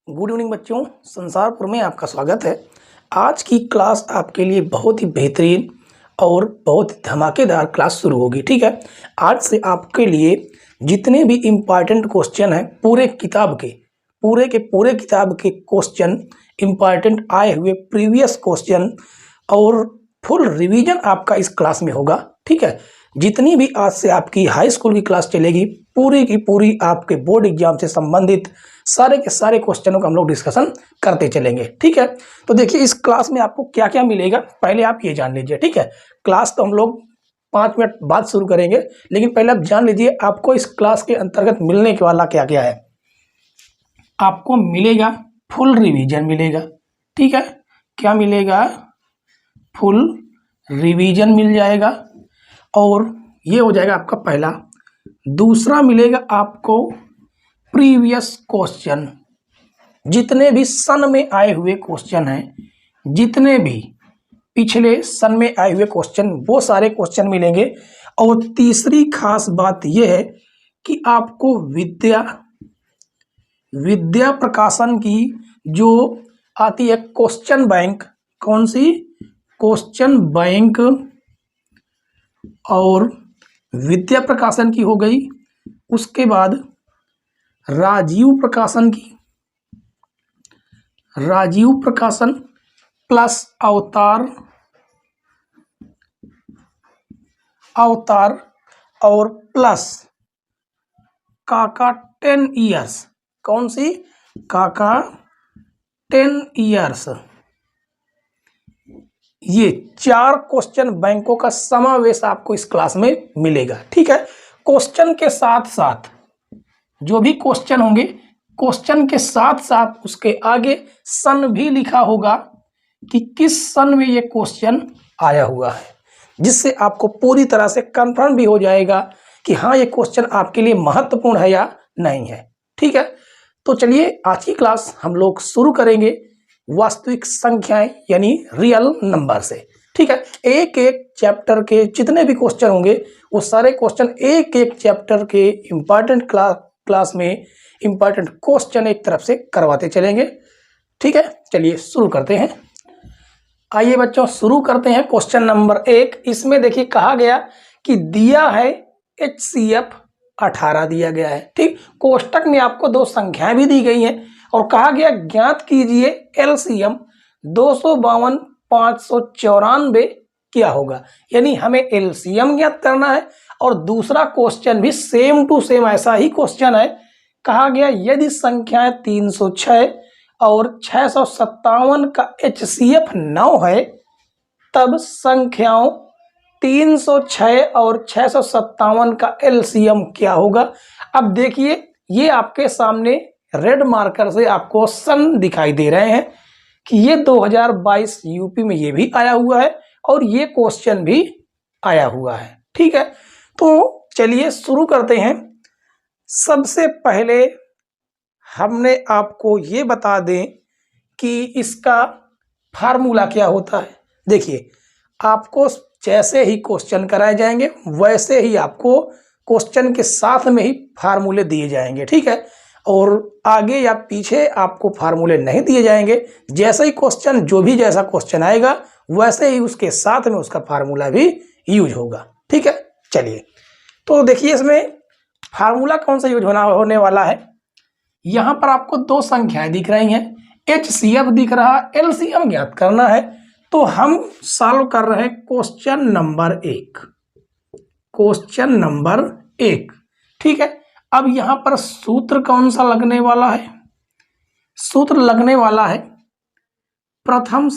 Good evening बच्चों, संसारपुर में आपका स्वागत है। आज की क्लास आपके लिए बहुत ही बेहतरीन और बहुत धमाकेदार क्लास शुरू होगी। ठीक है, आज से आपके लिए जितने भी इम्पॉर्टेंट क्वेश्चन हैं पूरे किताब के क्वेश्चन, इम्पॉर्टेंट आए हुए प्रीवियस क्वेश्चन और फुल रिवीजन आपका इस क्लास में होगा। ठीक है, जितनी भी आज से आपकी हाई स्कूल की क्लास चलेगी पूरी की पूरी आपके बोर्ड एग्जाम से संबंधित सारे के सारे क्वेश्चनों का हम लोग डिस्कशन करते चलेंगे। ठीक है, तो देखिए इस क्लास में आपको क्या क्या मिलेगा पहले आप ये जान लीजिए। ठीक है, क्लास तो हम लोग 5 मिनट बाद शुरू करेंगे, लेकिन पहले आप जान लीजिए आपको इस क्लास के अंतर्गत मिलने के वाला क्या क्या है। आपको मिलेगा फुल रिवीजन मिलेगा। ठीक है, क्या मिलेगा? फुल रिवीजन मिल जाएगा और ये हो जाएगा आपका पहला। दूसरा मिलेगा आपको प्रीवियस क्वेश्चन, जितने भी सन में आए हुए क्वेश्चन हैं, जितने भी पिछले सन में आए हुए क्वेश्चन, वो सारे क्वेश्चन मिलेंगे। और तीसरी खास बात यह है कि आपको विद्या प्रकाशन की जो आती है क्वेश्चन बैंक, कौन सी? क्वेश्चन बैंक, और विद्या प्रकाशन की हो गई। उसके बाद राजीव प्रकाशन प्लस अवतार और प्लस काका 10 इयर्स, कौन सी? काका 10 इयर्स। ये 4 क्वेश्चन बैंकों का समावेश आपको इस क्लास में मिलेगा। ठीक है, क्वेश्चन के साथ साथ जो भी क्वेश्चन होंगे, क्वेश्चन के साथ साथ उसके आगे सन भी लिखा होगा कि किस सन में ये क्वेश्चन आया हुआ है, जिससे आपको पूरी तरह से कंफर्म भी हो जाएगा कि हाँ ये क्वेश्चन आपके लिए महत्वपूर्ण है या नहीं है। ठीक है, तो चलिए आज की क्लास हम लोग शुरू करेंगे वास्तविक संख्याएं यानी रियल नंबर से। ठीक है, एक एक चैप्टर के जितने भी क्वेश्चन होंगे वो सारे क्वेश्चन एक एक चैप्टर के इम्पॉर्टेंट क्लास में इम्पॉर्टेंट क्वेश्चन एक तरफ से करवाते चलेंगे। ठीक है, चलिए शुरू करते हैं। आइए बच्चों शुरू करते हैं। क्वेश्चन नंबर 1, इसमें देखिए कहा गया कि दिया है HCF 18 दिया गया है। ठीक, कोष्टक में आपको 2 संख्याएं भी दी गई हैं और कहा गया ज्ञात कीजिए LCM 252 594 क्या होगा। यानी हमें LCM ज्ञात करना है और दूसरा क्वेश्चन भी सेम टू सेम ऐसा ही क्वेश्चन है। कहा गया यदि संख्याएं 306 और 657 का HCF 9 है, तब संख्याओं 306 और 657 का LCM क्या होगा। अब देखिए ये आपके सामने रेड मार्कर से आपको सन दिखाई दे रहे हैं कि ये 2022 यूपी में ये भी आया हुआ है और ये क्वेश्चन भी आया हुआ है। ठीक है, तो चलिए शुरू करते हैं। सबसे पहले हमने आपको ये बता दें कि इसका फार्मूला क्या होता है। देखिए आपको जैसे ही क्वेश्चन कराए जाएंगे वैसे ही आपको क्वेश्चन के साथ में ही फार्मूले दिए जाएंगे। ठीक है, और आगे या पीछे आपको फार्मूले नहीं दिए जाएंगे। जैसे ही क्वेश्चन जैसा क्वेश्चन आएगा वैसे ही उसके साथ में उसका फार्मूला भी यूज होगा। ठीक है, चलिए तो देखिए इसमें फार्मूला कौन सा यूज होने वाला है। यहां पर आपको 2 संख्याएं दिख रही हैं, HCF दिख रहा, LCM ज्ञात करना है। तो हम सॉल्व कर रहे हैं क्वेश्चन नंबर 1। ठीक है, अब यहां पर सूत्र कौन सा लगने वाला है? सूत्र लगने वाला है प्रथम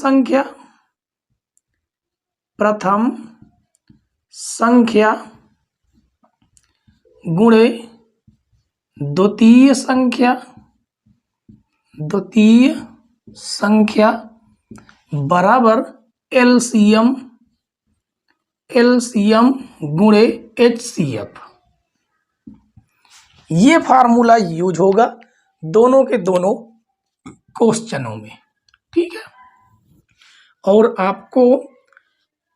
संख्या गुणे द्वितीय संख्या बराबर LCM गुणे HCF। ये फार्मूला यूज होगा दोनों के दोनों क्वेश्चनों में। ठीक है, और आपको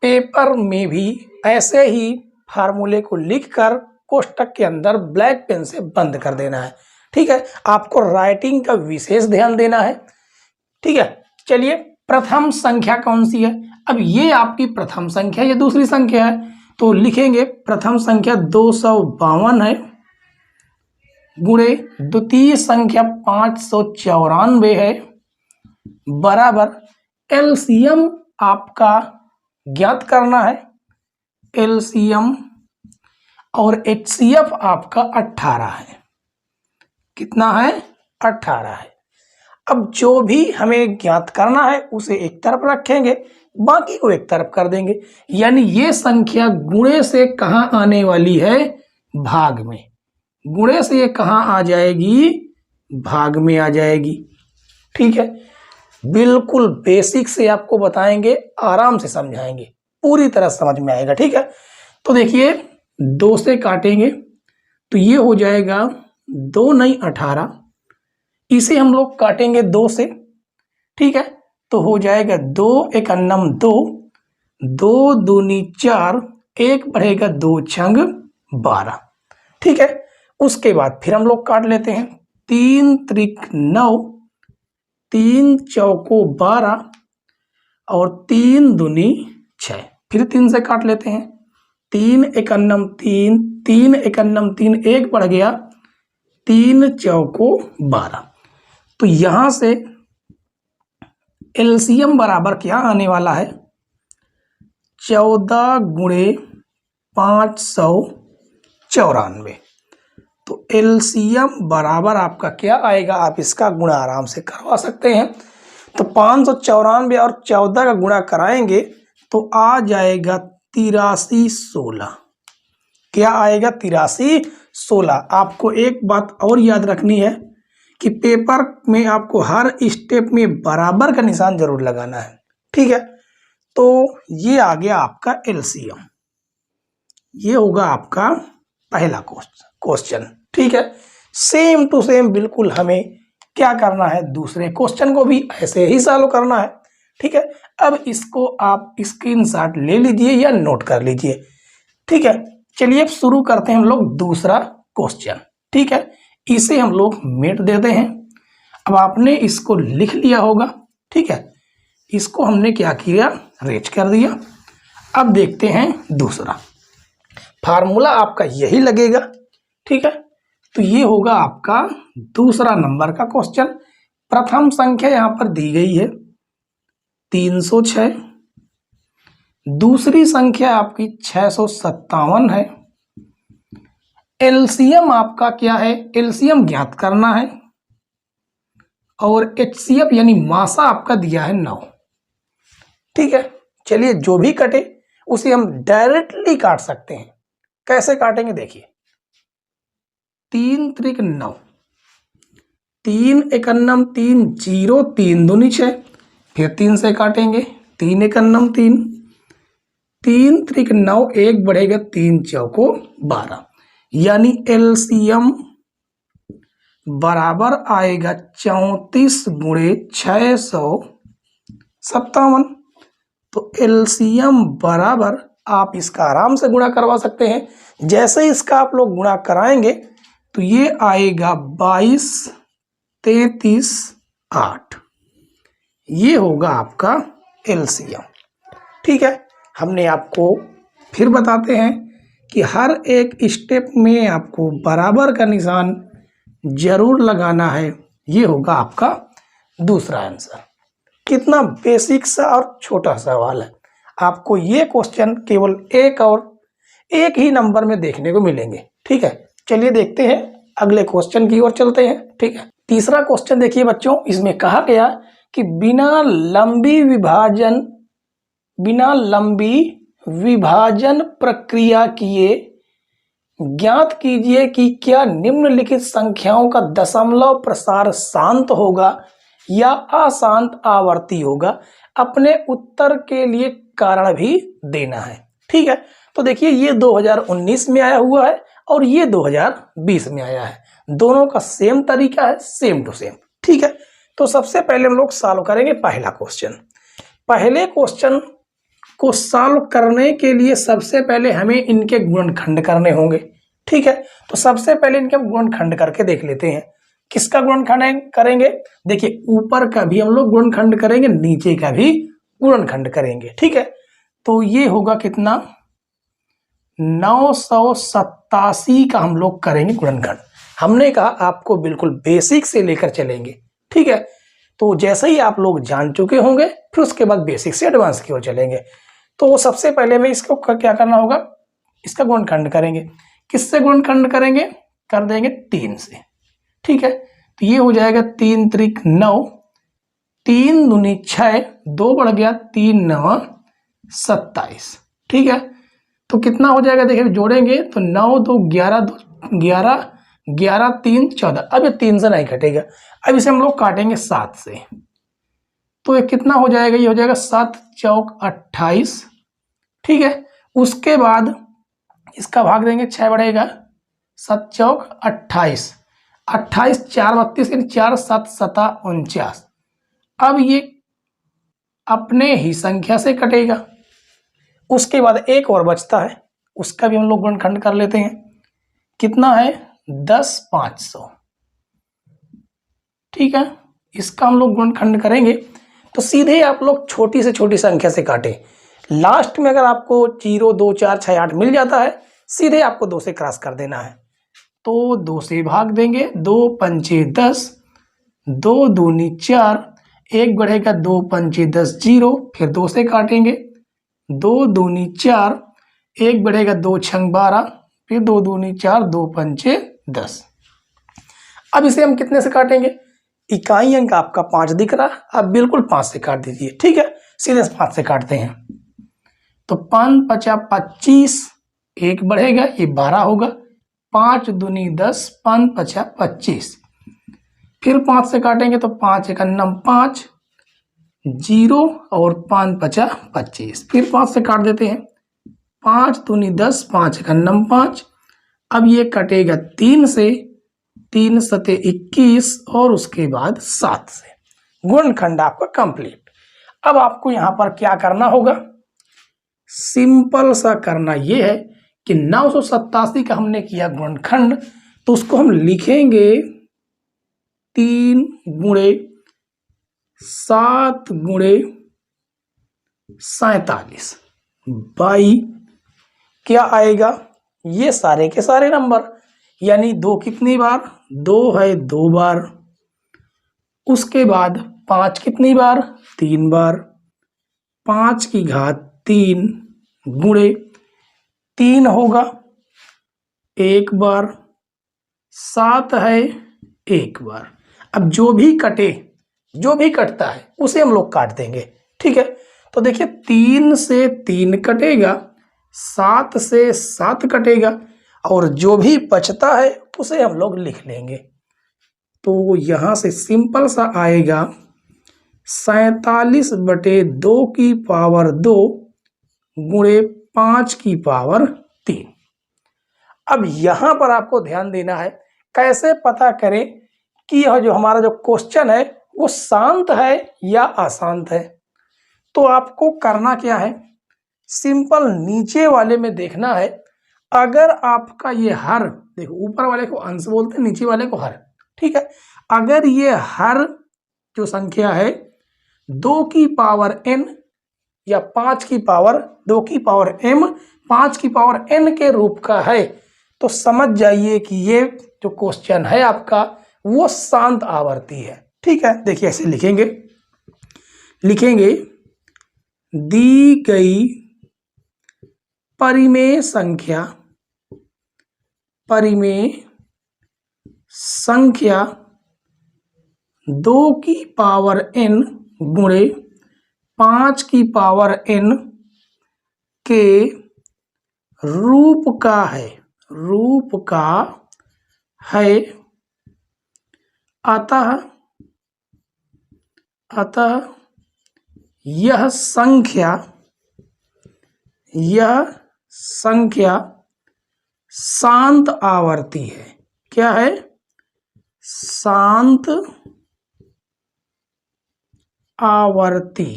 पेपर में भी ऐसे ही फार्मूले को लिखकर कोष्टक के अंदर ब्लैक पेन से बंद कर देना है। ठीक है, आपको राइटिंग का विशेष ध्यान देना है। ठीक है, चलिए प्रथम संख्या कौन सी है? अब ये आपकी प्रथम संख्या, ये दूसरी संख्या है, तो लिखेंगे प्रथम संख्या 252 है, गुणे द्वितीय संख्या 594 है, बराबर एलसीएम आपका ज्ञात करना है, एलसीएम और एचसीएफ आपका 18 है। कितना है? 18 है। अब जो भी हमें ज्ञात करना है उसे एक तरफ रखेंगे, बाकी को एक तरफ कर देंगे। यानी ये संख्या गुणे से कहाँ आने वाली है? भाग में। गुणे से ये कहाँ आ जाएगी? भाग में आ जाएगी। ठीक है, बिल्कुल बेसिक से आपको बताएंगे, आराम से समझाएंगे, पूरी तरह समझ में आएगा। ठीक है, तो देखिए 2 से काटेंगे तो ये हो जाएगा 2 नहीं 18, इसे हम लोग काटेंगे 2 से। ठीक है, तो हो जाएगा 2 एक अन्नम 2, 2 दूनी 4, 1 बढ़ेगा 2 छंग 12। ठीक है, उसके बाद फिर हम लोग काट लेते हैं, 3 त्रिक 9, 3 चौको 12 और 3 दूनी 6। फिर 3 से काट लेते हैं, 3 एक अन्नम 3, 3 एक अन्नम 3, 1 बढ़ गया 3 चौको 12। तो यहां से एलसीएम बराबर क्या आने वाला है? 14 गुणे 594। तो एलसीएम बराबर आपका क्या आएगा? आप इसका गुणा आराम से करवा सकते हैं। तो 594 और 14 का गुणा कराएंगे तो आ जाएगा 8316। क्या आएगा? 8316। आपको एक बात और याद रखनी है कि पेपर में आपको हर स्टेप में बराबर का निशान जरूर लगाना है। ठीक है, तो ये आ गया आपका एलसीएम, ये होगा आपका पहला क्वेश्चन। ठीक है, सेम टू सेम बिल्कुल हमें क्या करना है, दूसरे क्वेश्चन को भी ऐसे ही सॉल्व करना है। ठीक है, अब इसको आप स्क्रीनशॉट ले लीजिए या नोट कर लीजिए। ठीक है, चलिए अब शुरू करते हैं हम लोग दूसरा क्वेश्चन। ठीक है, इसे हम लोग मिट देते हैं। अब आपने इसको लिख लिया होगा। ठीक है, इसको हमने क्या किया? रेज कर दिया। अब देखते हैं दूसरा, फार्मूला आपका यही लगेगा। ठीक है, तो ये होगा आपका दूसरा नंबर का क्वेश्चन। प्रथम संख्या यहां पर दी गई है 306, दूसरी संख्या आपकी 657 है। एलसीएम आपका क्या है? एलसीएम ज्ञात करना है और एचसीएफ यानी मासा आपका दिया है 9। ठीक है, चलिए जो भी कटे उसे हम डायरेक्टली काट सकते हैं। कैसे काटेंगे देखिए, 3 त्रिक 9, 3 एक अन्नम 3, 0 3 दूनी 6, फिर 3 से काटेंगे, 3 एक अन्नम 3, 3 त्रिक 9, 1 बढ़ेगा 3 चौको 12। यानी एलसीएम बराबर आएगा 34 गुणे 657। तो एलसीएम बराबर आप इसका आराम से गुणा करवा सकते हैं। जैसे इसका आप लोग गुणा कराएंगे तो ये आएगा 22 33 8। ये होगा आपका एलसीएम। ठीक है, हमने आपको फिर बताते हैं कि हर एक स्टेप में आपको बराबर का निशान जरूर लगाना है। ये होगा आपका दूसरा आंसर। कितना बेसिक सा और छोटा सवाल है। आपको ये क्वेश्चन केवल एक ही नंबर में देखने को मिलेंगे। ठीक है, चलिए देखते हैं अगले क्वेश्चन की ओर चलते हैं। ठीक है, तीसरा क्वेश्चन देखिए बच्चों, इसमें कहा गया कि बिना लंबी विभाजन प्रक्रिया किए ज्ञात कीजिए कि क्या निम्नलिखित संख्याओं का दशमलव प्रसार शांत होगा या अशांत आवर्ती होगा। अपने उत्तर के लिए कारण भी देना है। ठीक है, तो देखिए ये 2019 में आया हुआ है और ये 2020 में आया है। दोनों का सेम तरीका है, सेम टू सेम। ठीक है, तो सबसे पहले हम लोग सॉल्व करेंगे पहला क्वेश्चन। पहले क्वेश्चन को सॉल्व करने के लिए सबसे पहले हमें इनके गुणनखंड करने होंगे। ठीक है, तो सबसे पहले इनके गुणनखंड करके देख लेते हैं। किसका गुणनखंड करेंगे? देखिए ऊपर का भी हम लोग गुणनखंड करेंगे, नीचे का भी गुणनखंड करेंगे, ठीक है। तो ये होगा कितना, 987 का हम लोग करेंगे गुणनखंड। हमने कहा आपको बिल्कुल बेसिक से लेकर चलेंगे, ठीक है। तो जैसे ही आप लोग जान चुके होंगे फिर उसके बाद बेसिक से एडवांस की ओर चलेंगे। तो सबसे पहले में इसको क्या करना होगा, इसका गुणनखंड करेंगे। किससे गुणनखंड करेंगे? कर देंगे 3 से, ठीक है। तो ये हो जाएगा 3 त्रिक 9, 3 दूनी 6, 2 बढ़ गया 3 9 27, ठीक है। तो कितना हो जाएगा, देखिए जोड़ेंगे तो 9 2 11 2 11 11 3 14। अब ये 3 से नहीं कटेगा, अब इसे हम लोग काटेंगे 7 से। तो ये कितना हो जाएगा, ये हो जाएगा 7 चौक 28, ठीक है। उसके बाद इसका भाग देंगे, 6 बढ़ेगा, 7 चौक 28, 28 4 32, 4 7 7 49। अब ये अपने ही संख्या से कटेगा। उसके बाद एक और बचता है, उसका भी हम लोग गुणनखंड कर लेते हैं। कितना है, 10 500, ठीक है। इसका हम लोग गुणनखंड करेंगे तो सीधे आप लोग छोटी से छोटी संख्या से काटें। लास्ट में अगर आपको 0 2 4 6 8 मिल जाता है, सीधे आपको 2 से क्रॉस कर देना है। तो 2 से भाग देंगे, 2 पंचे 10, 2 दूनी 4, 1 बढ़ेगा 2 पंचे 10 0, फिर 2 से काटेंगे, 2 दूनी 4, 1 बढ़ेगा 2 छंग 12, फिर 2 दूनी 4, 2 पंचे 10। अब इसे हम कितने से काटेंगे? इकाई अंक आपका 5 दिख रहा है, आप बिल्कुल 5 से काट दीजिए, ठीक है। सीधे 5 से काटते हैं तो 5 5 25, 1 बढ़ेगा ये 12 होगा, 5 दूनी 10, 5 5 25, फिर 5 से काटेंगे तो 5 1 5 0 और 5 5 25, फिर 5 से काट देते हैं, 5 दूनी 10, 5 1 5। अब ये कटेगा 3 से, 3 सते 21 और उसके बाद 7 से। गुणनखंड आपका कंप्लीट। अब आपको यहां पर क्या करना होगा, सिंपल सा करना ये है कि 987 का हमने किया गुणनखंड, तो उसको हम लिखेंगे 3 गुणे 7 गुणे 47 बाई क्या आएगा, ये सारे के सारे नंबर, यानी 2 कितनी बार, 2 है 2 बार, उसके बाद 5 कितनी बार, 3 बार, 5 की घात 3 गुणे 3 होगा 1 बार, 7 है 1 बार। अब जो भी कटे, जो भी कटता है उसे हम लोग काट देंगे, ठीक है। तो देखिए 3 से 3 कटेगा, 7 से 7 कटेगा, और जो भी बचता है उसे हम लोग लिख लेंगे। तो यहां से सिंपल सा आएगा 47/2 की पावर 2 गुणे 5 की पावर 3। अब यहां पर आपको ध्यान देना है, कैसे पता करें कि यह जो हमारा जो क्वेश्चन है वो शांत है या अशांत है। तो आपको करना क्या है, सिंपल नीचे वाले में देखना है। अगर आपका ये हर, देखो ऊपर वाले को अंश बोलते हैं, नीचे वाले को हर, ठीक है। अगर ये हर जो संख्या है 2 की पावर n या 5 की पावर 2 की पावर m 5 की पावर n के रूप का है, तो समझ जाइए कि ये जो क्वेश्चन है आपका वो शांत आवर्ती है, ठीक है। देखिए ऐसे लिखेंगे दी गई परिमेय संख्या 2 की पावर n गुणे 5 की पावर n के रूप का है, अतः यह संख्या शांत आवर्ती है। क्या है, शांत आवर्ती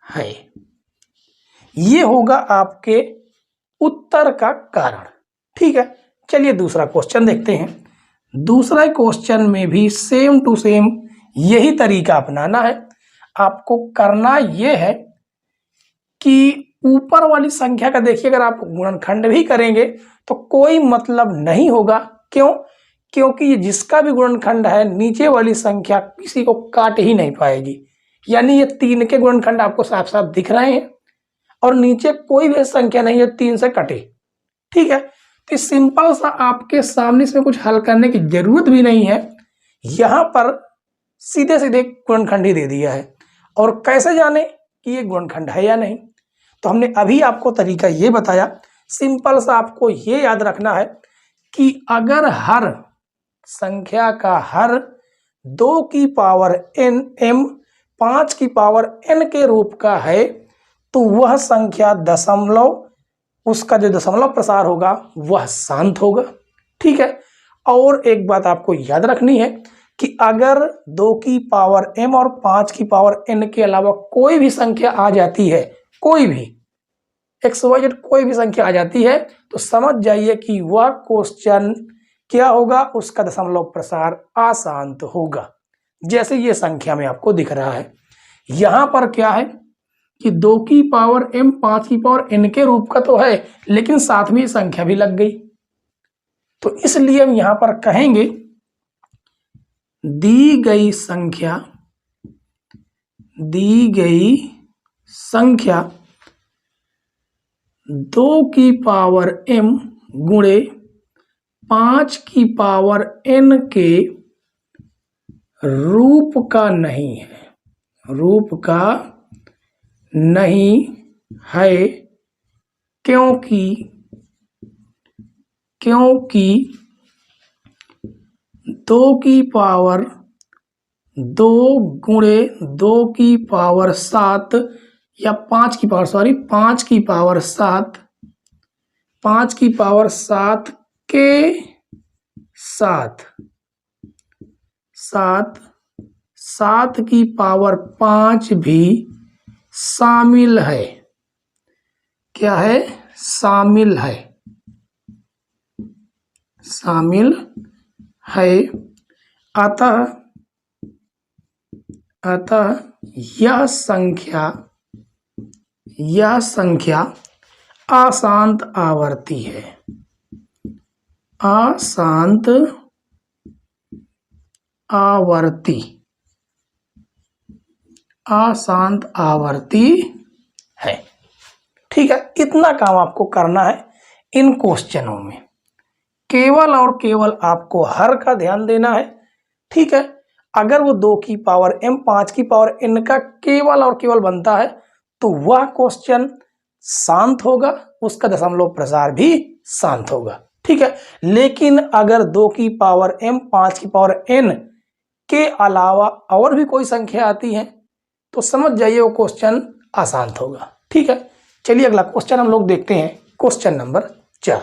है। ये होगा आपके उत्तर का कारण, ठीक है। चलिए दूसरा क्वेश्चन देखते हैं। दूसरा क्वेश्चन में भी सेम टू सेम यही तरीका अपनाना है। आपको करना यह है कि ऊपर वाली संख्या का देखिए, अगर आप गुणनखंड भी करेंगे तो कोई मतलब नहीं होगा। क्यों? क्योंकि ये जिसका भी गुणनखंड है नीचे वाली संख्या किसी को काट ही नहीं पाएगी। यानी ये 3 के गुणनखंड आपको साफ साफ दिख रहे हैं और नीचे कोई भी संख्या नहीं है 3 से कटे। ठीक है, तो सिंपल सा आपके सामने इसमें कुछ हल करने की जरूरत भी नहीं है। यहां पर सीधे सीधे गुणनखंड ही दे दिया है। और कैसे जाने कि ये गुणनखंड है या नहीं, तो हमने अभी आपको तरीका ये बताया। सिंपल सा आपको ये याद रखना है कि अगर हर संख्या का हर 2 की पावर n m 5 की पावर n के रूप का है तो वह संख्या दशमलव, उसका जो दशमलव प्रसार होगा वह शांत होगा। ठीक है, और एक बात आपको याद रखनी है कि अगर 2 की पावर m और 5 की पावर n के अलावा कोई भी संख्या आ जाती है, कोई भी XYZ कोई भी संख्या आ जाती है, तो समझ जाइए कि वह क्वेश्चन क्या होगा, उसका दशमलव प्रसार अशांत होगा। जैसे ये संख्या में आपको दिख रहा है, यहां पर क्या है कि 2 की पावर m 5 की पावर n के रूप का तो है, लेकिन साथ में संख्या भी लग गई। तो इसलिए हम यहां पर कहेंगे दी गई संख्या 2 की पावर m गुणे 5 की पावर n के रूप का नहीं है, क्योंकि 2 की पावर 2 गुणे 2 की पावर 7 या 5 की पावर 7 के साथ 7 की पावर 5 भी शामिल है। क्या है? शामिल है। अतः यह संख्या अशांत आवर्ती है। अशांत आवर्ती है। ठीक है, इतना काम आपको करना है इन क्वेश्चनों में। केवल और केवल आपको हर का ध्यान देना है। ठीक है, अगर वो 2 की पावर m 5 की पावर n का केवल और केवल बनता है तो वह क्वेश्चन शांत होगा, उसका दशमलव प्रसार भी शांत होगा। ठीक है, लेकिन अगर 2 की पावर m 5 की पावर n के अलावा और भी कोई संख्या आती है तो समझ जाइए वो क्वेश्चन अशांत होगा। ठीक है, चलिए अगला क्वेश्चन हम लोग देखते हैं, क्वेश्चन नंबर 4।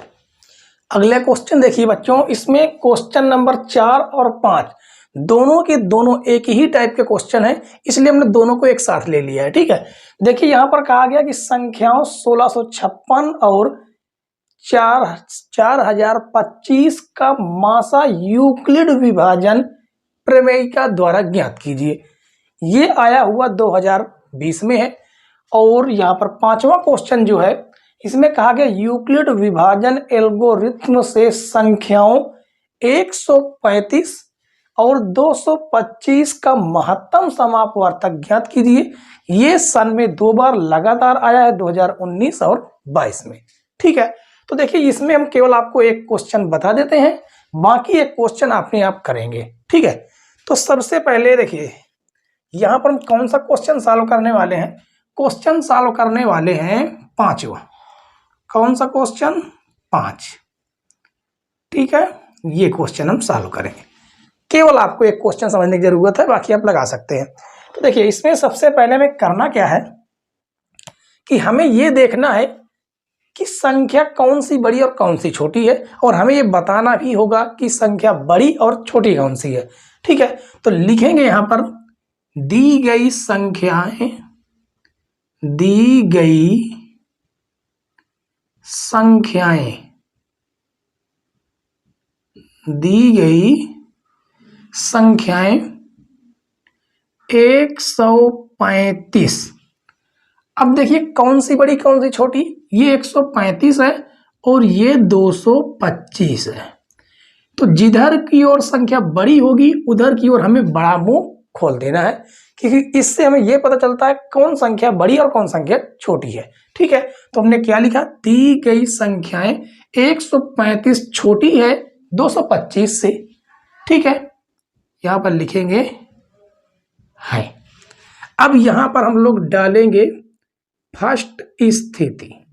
अगला क्वेश्चन देखिए बच्चों, इसमें क्वेश्चन नंबर 4 और 5 दोनों के दोनों एक ही टाइप के क्वेश्चन है, इसलिए हमने दोनों को एक साथ ले लिया है। ठीक है, देखिए यहां पर कहा गया कि संख्याओं 1656 और 4025 का मासा यूक्लिड विभाजन प्रमेयिका द्वारा ज्ञात कीजिए। ये आया हुआ 2020 में है। और यहाँ पर 5वां क्वेश्चन जो है इसमें कहा गया यूक्लिड विभाजन एल्गोरिथ्म से संख्याओं 135 और 225 का महत्तम समापवर्तक ज्ञात कीजिए। ये सन में 2 बार लगातार आया है, 2019 और 22 में। ठीक है, तो देखिए इसमें हम केवल आपको एक क्वेश्चन बता देते हैं, बाकी एक क्वेश्चन अपने आप करेंगे। ठीक है, तो सबसे पहले देखिए यहां पर हम कौन सा क्वेश्चन सॉल्व करने वाले हैं। क्वेश्चन सॉल्व करने वाले हैं 5वां। कौन सा क्वेश्चन? 5। ठीक है, ये क्वेश्चन हम सॉल्व करेंगे। केवल आपको एक क्वेश्चन समझने की जरूरत है, बाकी आप लगा सकते हैं। तो देखिए इसमें सबसे पहले में करना क्या है कि हमें ये देखना है कि संख्या कौन सी बड़ी और कौन सी छोटी है, और हमें ये बताना भी होगा कि संख्या बड़ी और छोटी कौन सी है। ठीक है, तो लिखेंगे यहां पर दी गई संख्याएं दी गई संख्याएं 135। अब देखिए कौन सी बड़ी कौन सी छोटी, ये 135 है और ये 225 है। तो जिधर की ओर संख्या बड़ी होगी उधर की ओर हमें बड़ा मुंह खोल देना है, क्योंकि इससे हमें यह पता चलता है कौन संख्या बड़ी और कौन संख्या छोटी है। ठीक है, तो हमने क्या लिखा, दी गई संख्याएं 135 छोटी है 225 से। ठीक है, यहां पर लिखेंगे है। अब यहां पर हम लोग डालेंगे फर्स्ट स्थिति।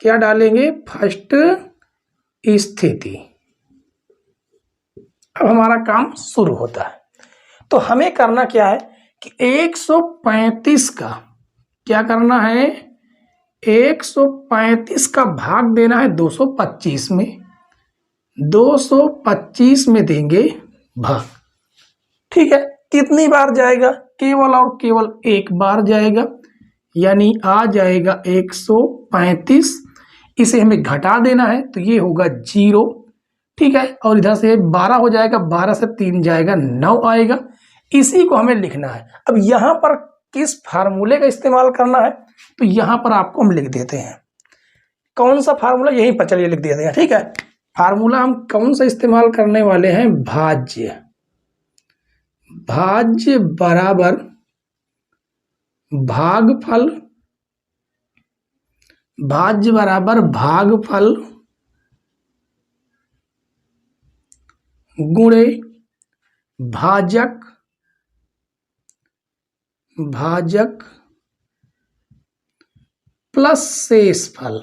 क्या डालेंगे, फर्स्ट स्थिति। अब हमारा काम शुरू होता है। तो हमें करना क्या है कि 135 का क्या करना है, 135 का भाग देना है 225 में, 225 में देंगे भाग। ठीक है, कितनी बार जाएगा, केवल और केवल एक बार जाएगा, यानी आ जाएगा 135। इसे हमें घटा देना है तो ये होगा 0। ठीक है, और इधर से 12 हो जाएगा, 12 से 3 जाएगा 9 आएगा। इसी को हमें लिखना है। अब यहां पर किस फार्मूले का इस्तेमाल करना है, तो यहां पर आपको हम लिख देते हैं। कौन सा फार्मूला, यहीं पर चलिए लिख देते हैं। ठीक है, फार्मूला हम कौन सा इस्तेमाल करने वाले हैं, भाज्य। भाज्य बराबर भागफल, भाज्य बराबर भागफल गुणे भाजक, भाजक प्लस शेषफल,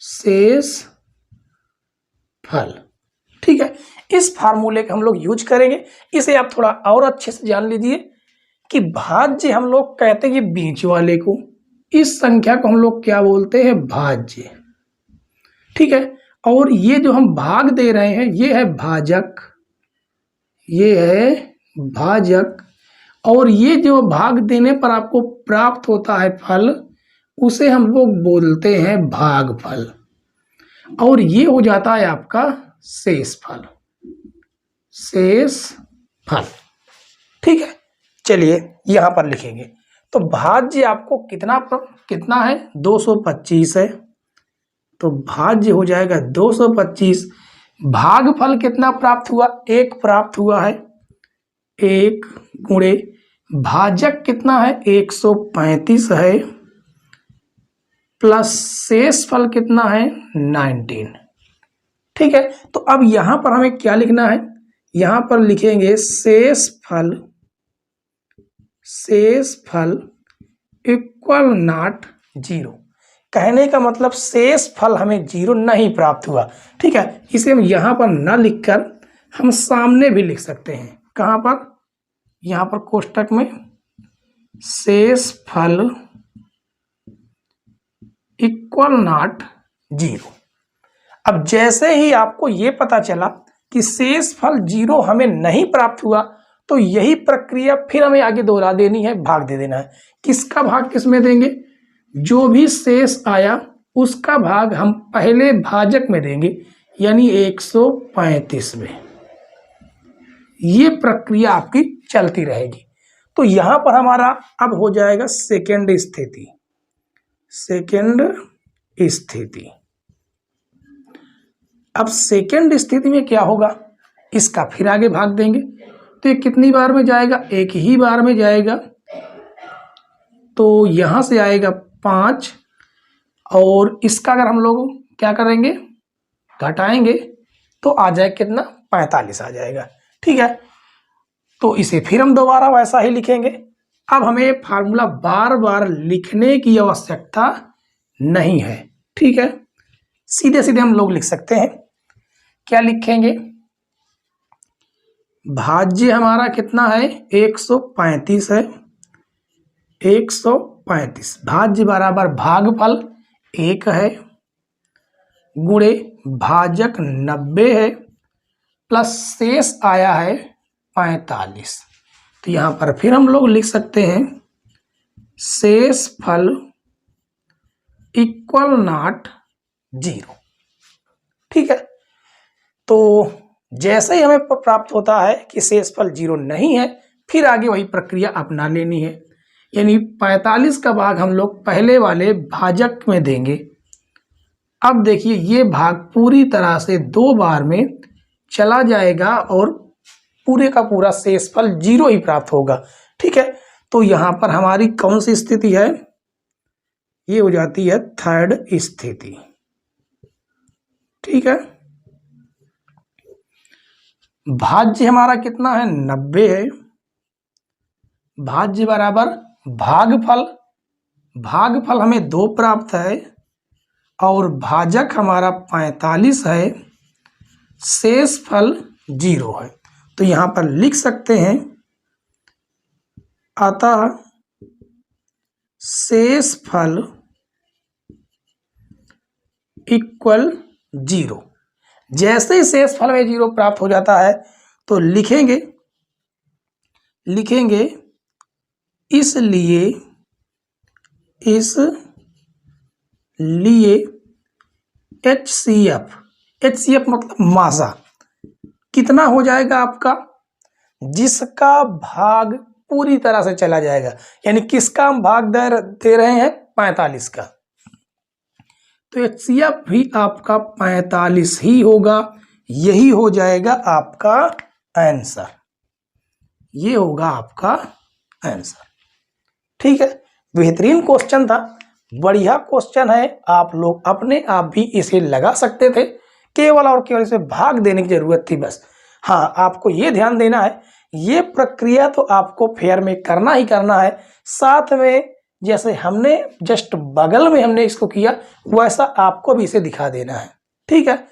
शेषफल। ठीक है, इस फार्मूले का हम लोग यूज करेंगे। इसे आप थोड़ा और अच्छे से जान लीजिए कि भाज्य हम लोग कहते हैं बीच वाले को, इस संख्या को हम लोग क्या बोलते हैं, भाज्य। ठीक है, और ये जो हम भाग दे रहे हैं ये है भाजक, ये है भाजक, और ये जो भाग देने पर आपको प्राप्त होता है फल उसे हम लोग बोलते हैं भागफल, और ये हो जाता है आपका शेषफल, शेषफल। ठीक है, चलिए यहां पर लिखेंगे। तो भाज्य आपको कितना है, 225 है, तो भाज्य हो जाएगा 225। भागफल कितना प्राप्त हुआ, 1 प्राप्त हुआ है, 1 गुणे भाजक कितना है, 135 है, प्लस शेषफल कितना है, 19। ठीक है, तो अब यहां पर हमें क्या लिखना है, यहां पर लिखेंगे शेषफल, शेषफल इक्वल नॉट 0। कहने का मतलब शेषफल हमें 0 नहीं प्राप्त हुआ। ठीक है, इसे हम यहां पर न लिखकर हम सामने भी लिख सकते हैं। कहां पर, यहां पर कोष्टक में, शेषफल इक्वल नॉट 0। अब जैसे ही आपको ये पता चला कि शेषफल 0 हमें नहीं प्राप्त हुआ, तो यही प्रक्रिया फिर हमें आगे दोहरा देनी है, भाग दे देना है। किसका भाग किस में देंगे, जो भी शेष आया उसका भाग हम पहले भाजक में देंगे, यानी 135 में। ये प्रक्रिया आपकी चलती रहेगी। तो यहां पर हमारा अब हो जाएगा सेकेंड स्थिति, सेकेंड स्थिति। अब सेकेंड स्थिति में क्या होगा, इसका फिर आगे भाग देंगे, तो ये कितनी बार में जाएगा, एक ही बार में जाएगा, तो यहां से आएगा 5, और इसका अगर हम लोग क्या करेंगे, घटाएंगे, तो आ जाए कितना, 45 आ जाएगा। ठीक है, तो इसे फिर हम दोबारा वैसा ही लिखेंगे। अब हमें फार्मूला बार बार लिखने की आवश्यकता नहीं है। ठीक है, सीधे सीधे हम लोग लिख सकते हैं। क्या लिखेंगे, भाज्य हमारा कितना है, 135 है, 135 भाज्य बराबर भागफल 1 है, गुणे भाजक 90 है, प्लस शेष आया है 45। तो यहां पर फिर हम लोग लिख सकते हैं शेषफल इक्वल नॉट 0। ठीक है, तो जैसे ही हमें प्राप्त होता है कि शेषफल 0 नहीं है, फिर आगे वही प्रक्रिया अपना लेनी है। यानी 45 का भाग हम लोग पहले वाले भाजक में देंगे। अब देखिए ये भाग पूरी तरह से 2 बार में चला जाएगा और पूरे का पूरा शेषफल 0 ही प्राप्त होगा। ठीक है, तो यहां पर हमारी कौन सी स्थिति है? ये हो जाती है थर्ड स्थिति। ठीक है, भाज्य हमारा कितना है? 90 है। भाज्य बराबर भागफल, भागफल हमें 2 प्राप्त है और भाजक हमारा 45 है, शेषफल 0 है। तो यहां पर लिख सकते हैं अतः शेषफल इक्वल 0। जैसे ही शेषफल में 0 प्राप्त हो जाता है तो लिखेंगे इसलिए HCF मतलब मासा कितना हो जाएगा आपका? जिसका भाग पूरी तरह से चला जाएगा। यानी किसका हम भाग दे रहे हैं? 45 का। तो HCF भी आपका 45 ही होगा। यही हो जाएगा आपका आंसर। ये होगा आपका आंसर। ठीक है, बेहतरीन क्वेश्चन था, बढ़िया क्वेश्चन है। आप लोग अपने आप भी इसे लगा सकते थे, केवल और केवल इसे भाग देने की जरूरत थी बस। हाँ, आपको ये ध्यान देना है, ये प्रक्रिया तो आपको फेयर में करना ही करना है। साथ में जैसे हमने जस्ट बगल में हमने इसको किया, वैसा आपको भी इसे दिखा देना है। ठीक है,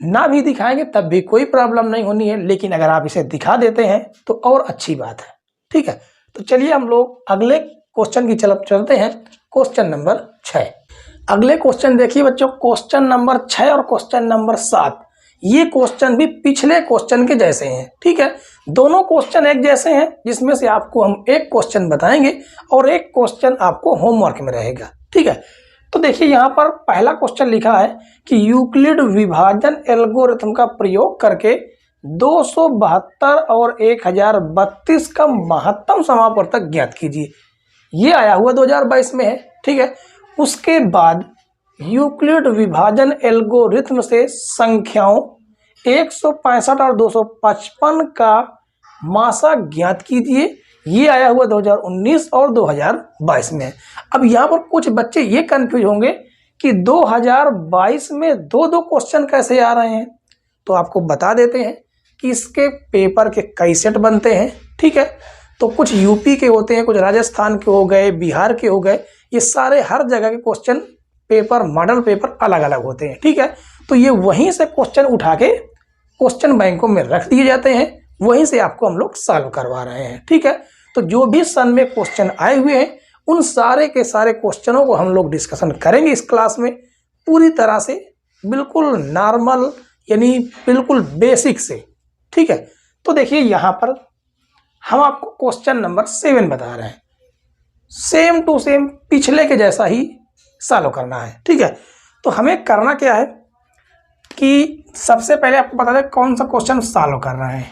ना भी दिखाएंगे तब भी कोई प्रॉब्लम नहीं होनी है, लेकिन अगर आप इसे दिखा देते हैं तो और अच्छी बात है। ठीक है, तो चलिए हम लोग अगले क्वेश्चन की तरफ चलते हैं। Question number 6। अगले क्वेश्चन देखिए बच्चों, क्वेश्चन नंबर 6 और क्वेश्चन नंबर 7, ये क्वेश्चन भी पिछले क्वेश्चन के जैसे हैं। ठीक है, दोनों क्वेश्चन एक जैसे हैं, जिसमें से आपको हम एक क्वेश्चन बताएंगे और एक क्वेश्चन आपको होमवर्क में रहेगा। ठीक है, तो देखिए यहाँ पर पहला क्वेश्चन लिखा है कि यूक्लिड विभाजन एल्गोरिथम का प्रयोग करके 272 और 1032 का महत्तम समापवर्तक ज्ञात कीजिए। ये आया हुआ 2022 में है। ठीक है, उसके बाद यूक्लिड विभाजन एल्गोरिथम से संख्याओं 165 और 255 का मासा ज्ञात कीजिए। ये आया हुआ 2019 और 2022 में है। अब यहाँ पर कुछ बच्चे ये कंफ्यूज होंगे कि 2022 में दो क्वेश्चन कैसे आ रहे हैं। तो आपको बता देते हैं कि इसके पेपर के कई सेट बनते हैं। ठीक है, तो कुछ यूपी के होते हैं, कुछ राजस्थान के हो गए, बिहार के हो गए, ये सारे हर जगह के क्वेश्चन पेपर, मॉडल पेपर अलग अलग होते हैं। ठीक है, तो ये वहीं से क्वेश्चन उठा के क्वेश्चन बैंकों में रख दिए जाते हैं, वहीं से आपको हम लोग सॉल्व करवा रहे हैं। ठीक है, तो जो भी सन में क्वेश्चन आए हुए हैं उन सारे के सारे क्वेश्चनों को हम लोग डिस्कशन करेंगे इस क्लास में, पूरी तरह से बिल्कुल नॉर्मल, यानी बिल्कुल बेसिक से। ठीक है, तो देखिए यहाँ पर हम आपको क्वेश्चन नंबर 7 बता रहे हैं, सेम टू सेम पिछले के जैसा ही सॉल्व करना है। ठीक है, तो हमें करना क्या है कि सबसे पहले आपको बता दें कौन सा क्वेश्चन सॉल्व कर रहे हैं।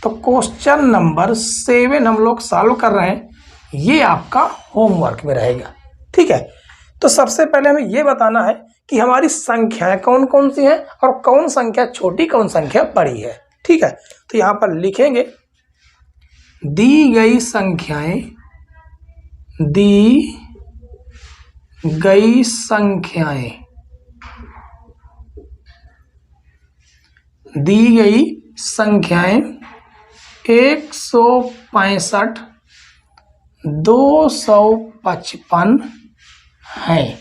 तो क्वेश्चन नंबर 7 हम लोग सॉल्व कर रहे हैं, ये आपका होमवर्क में रहेगा। ठीक है, तो सबसे पहले हमें ये बताना है कि हमारी संख्याएं कौन कौन सी हैं और कौन संख्या छोटी, कौन संख्या बड़ी है। ठीक है, तो यहाँ पर लिखेंगे दी गई संख्याएं दी गई संख्याएं 165, 255 हैं।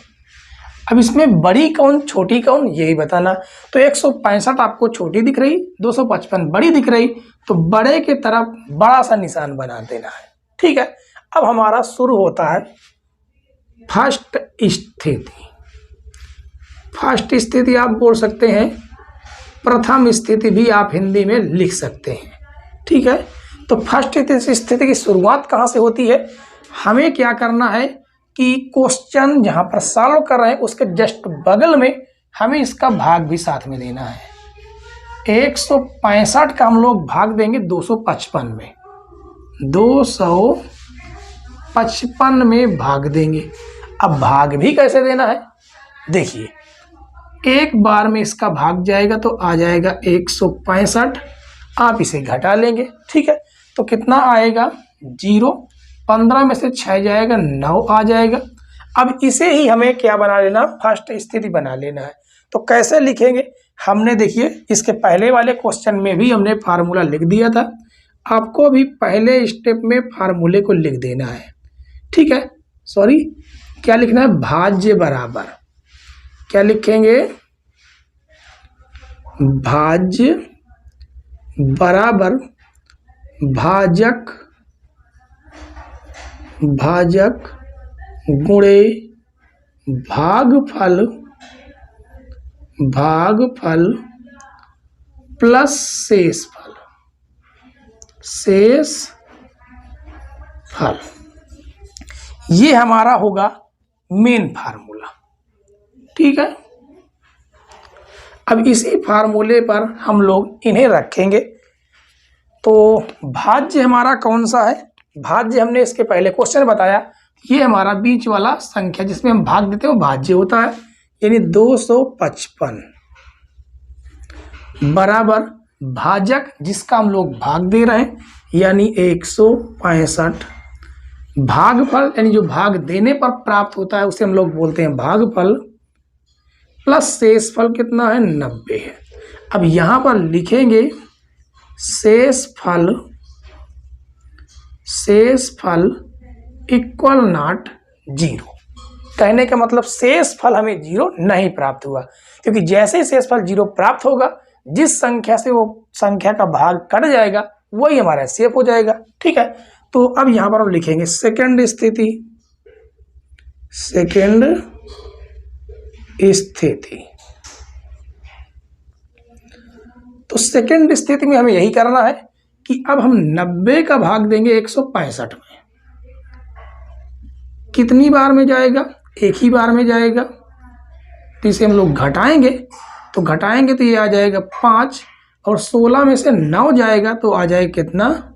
अब इसमें बड़ी कौन छोटी कौन यही बताना। तो 165 आपको छोटी दिख रही, 255 बड़ी दिख रही, तो बड़े के तरफ बड़ा सा निशान बना देना है। ठीक है, अब हमारा शुरू होता है फर्स्ट स्थिति। फर्स्ट स्थिति आप बोल सकते हैं, प्रथम स्थिति भी आप हिंदी में लिख सकते हैं। ठीक है, तो फर्स्ट स्थिति की शुरुआत कहाँ से होती है? हमें क्या करना है कि क्वेश्चन जहाँ पर सॉल्व कर रहे हैं उसके जस्ट बगल में हमें इसका भाग भी साथ में देना है। 165 का हम लोग भाग देंगे 255 में, 255 में भाग देंगे। अब भाग भी कैसे देना है, देखिए एक बार में इसका भाग जाएगा तो आ जाएगा 165, आप इसे घटा लेंगे, ठीक है। तो कितना आएगा 0, 15 में से 6 जाएगा 9 आ जाएगा। अब इसे ही हमें क्या बना लेना, फर्स्ट स्थिति बना लेना है। तो कैसे लिखेंगे, हमने देखिए इसके पहले वाले क्वेश्चन में भी हमने फार्मूला लिख दिया था, आपको भी पहले स्टेप में फार्मूले को लिख देना है, ठीक है। सॉरी, क्या लिखना है, भाज्य बराबर, क्या लिखेंगे, भाज्य बराबर भाजक गुणे भागफल प्लस शेषफल, ये हमारा होगा मेन फार्मूला, ठीक है। अब इसी फार्मूले पर हम लोग इन्हें रखेंगे। तो भाज्य हमारा कौन सा है, भाज्य हमने इसके पहले क्वेश्चन बताया, ये हमारा बीच वाला संख्या जिसमें हम भाग देते हैं वो भाज्य होता है, यानी 255 बराबर भाजक जिसका हम लोग भाग दे रहे हैं यानी 165, भागफल यानी जो भाग देने पर प्राप्त होता है उसे हम लोग बोलते हैं भागफल, प्लस शेषफल कितना है 90 है। अब यहाँ पर लिखेंगे शेषफल इक्वल नॉट 0। कहने का मतलब शेषफल हमें 0 नहीं प्राप्त हुआ, क्योंकि जैसे ही शेषफल 0 प्राप्त होगा जिस संख्या से वो संख्या का भाग कट जाएगा वही हमारा सेफ हो जाएगा, ठीक है। तो अब यहाँ पर हम लिखेंगे सेकंड स्थिति, तो सेकंड स्थिति में हमें यही करना है कि अब हम 90 का भाग देंगे 165 में, कितनी बार में जाएगा, एक ही बार में जाएगा। तो इसे हम लोग घटाएंगे तो ये आ जाएगा 5 और 16 में से 9 जाएगा तो आ जाएगा कितना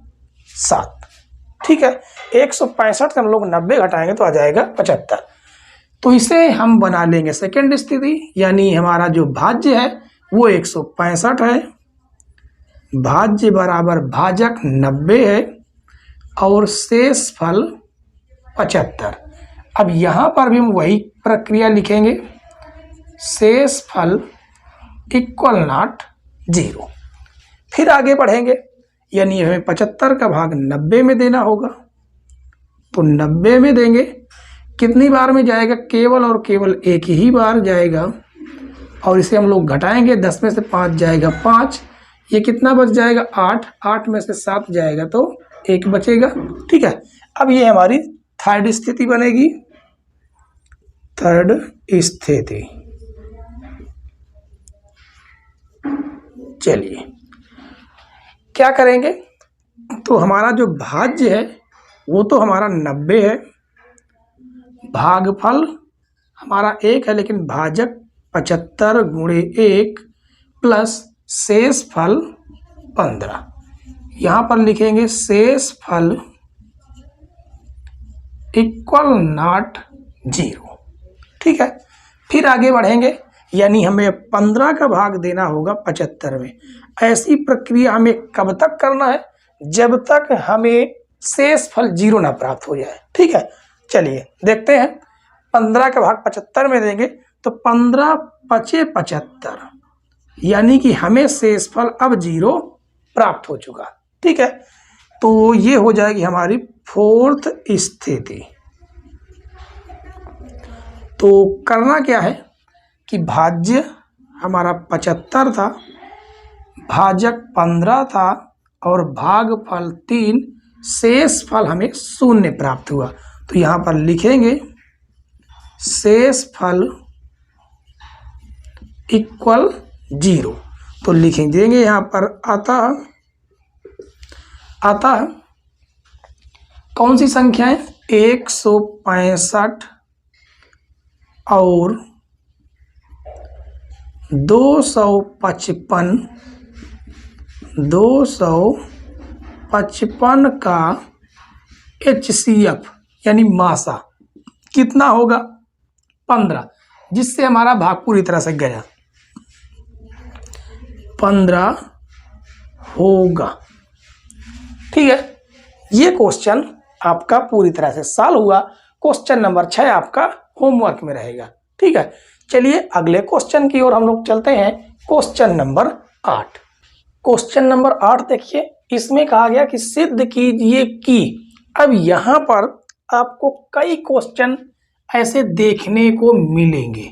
7, ठीक है। 165 से हम लोग 90 घटाएंगे तो आ जाएगा 75। तो इसे हम बना लेंगे सेकंड स्थिति, यानी हमारा जो भाज्य है वो 165 है, भाज्य बराबर भाजक 90 है और शेषफल 75। अब यहाँ पर भी हम वही प्रक्रिया लिखेंगे, शेषफल इक्वल नॉट 0। फिर आगे बढ़ेंगे, यानी हमें 75 का भाग 90 में देना होगा, तो 90 में देंगे, कितनी बार में जाएगा, केवल और केवल एक ही बार जाएगा। और इसे हम लोग घटाएंगे, 10 में से 5 जाएगा 5, ये कितना बच जाएगा 8, 8 में से 7 जाएगा तो 1 बचेगा, ठीक है। अब ये हमारी थर्ड स्थिति बनेगी, थर्ड स्थिति। चलिए क्या करेंगे, तो हमारा जो भाज्य है वो तो हमारा 90 है, भागफल हमारा 1 है लेकिन भाजक 75 गुणे 1 प्लस शेषफल 15। यहाँ पर लिखेंगे शेषफल इक्वल नॉट 0, ठीक है। फिर आगे बढ़ेंगे, यानी हमें 15 का भाग देना होगा 75 में। ऐसी प्रक्रिया हमें कब तक करना है, जब तक हमें शेषफल 0 ना प्राप्त हो जाए, ठीक है। चलिए देखते हैं, 15 का भाग 75 में देंगे तो 15 पचे 75, यानी कि हमें शेषफल अब 0 प्राप्त हो चुका, ठीक है। तो ये हो जाएगी हमारी फोर्थ स्थिति। तो करना क्या है कि भाज्य हमारा 75 था, भाजक 15 था और भागफल 3, शेषफल हमें 0 प्राप्त हुआ। तो यहाँ पर लिखेंगे शेषफल इक्वल 0। तो लिखेंगे यहाँ पर अतः कौन सी संख्या है, 165 और 255 255 का HCF यानी मासा कितना होगा 15, जिससे हमारा भाग पूरी तरह से गया, 15 होगा। ठीक है, ये क्वेश्चन आपका पूरी तरह से सॉल्व हुआ। क्वेश्चन नंबर 6 आपका होमवर्क में रहेगा। ठीक है, चलिए अगले क्वेश्चन की ओर हम लोग चलते हैं। Question number 8। क्वेश्चन नंबर 8 देखिए, इसमें कहा गया कि सिद्ध कीजिए कि, अब यहां पर आपको कई क्वेश्चन ऐसे देखने को मिलेंगे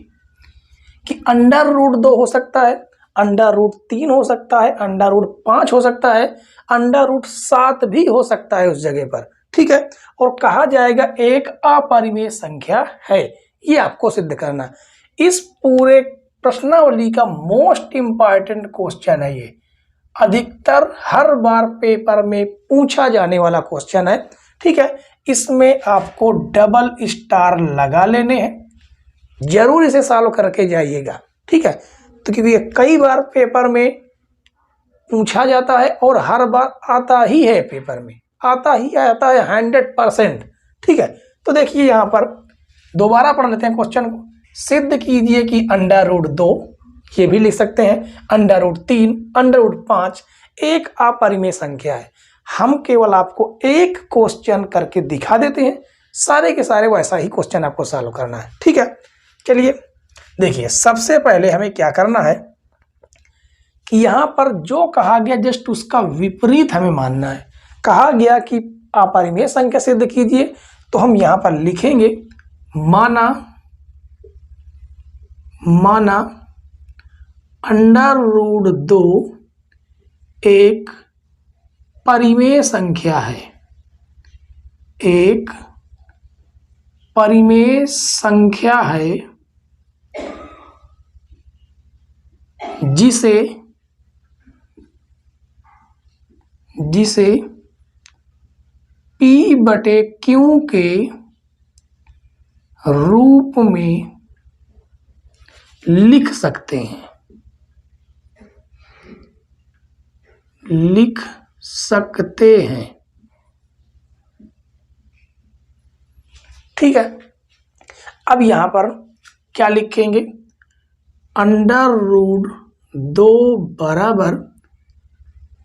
कि √2 हो सकता है, √3 हो सकता है, √5 हो सकता है, √7 भी हो सकता है उस जगह पर। ठीक है, और कहा जाएगा एक अपरिमेय संख्या है, ये आपको सिद्ध करना। इस पूरे प्रश्नावली का मोस्ट इंपॉर्टेंट क्वेश्चन है ये, अधिकतर हर बार पेपर में पूछा जाने वाला क्वेश्चन है। ठीक है, इसमें आपको डबल स्टार लगा लेने हैं, जरूर इसे सॉल्व करके जाइएगा। ठीक है, तो क्योंकि ये कई बार पेपर में पूछा जाता है और हर बार आता ही है, पेपर में आता है 100%। ठीक है, तो देखिए यहाँ पर दोबारा पढ़ लेते हैं क्वेश्चन को। सिद्ध कीजिए कि √2, ये भी लिख सकते हैं, √3, √5 एक अपरिमेय संख्या है। हम केवल आपको एक क्वेश्चन करके दिखा देते हैं, सारे के सारे वैसा ही क्वेश्चन आपको सॉल्व करना है। ठीक है, चलिए देखिए, सबसे पहले हमें क्या करना है कि यहां पर जो कहा गया जस्ट उसका विपरीत हमें मानना है। कहा गया कि अपरिमेय संख्या सिद्ध कीजिए, तो हम यहां पर लिखेंगे माना √2 एक परिमेय संख्या है, एक परिमेय संख्या है जिसे P/Q के रूप में लिख सकते हैं, ठीक है, अब यहां पर क्या लिखेंगे, √2 बराबर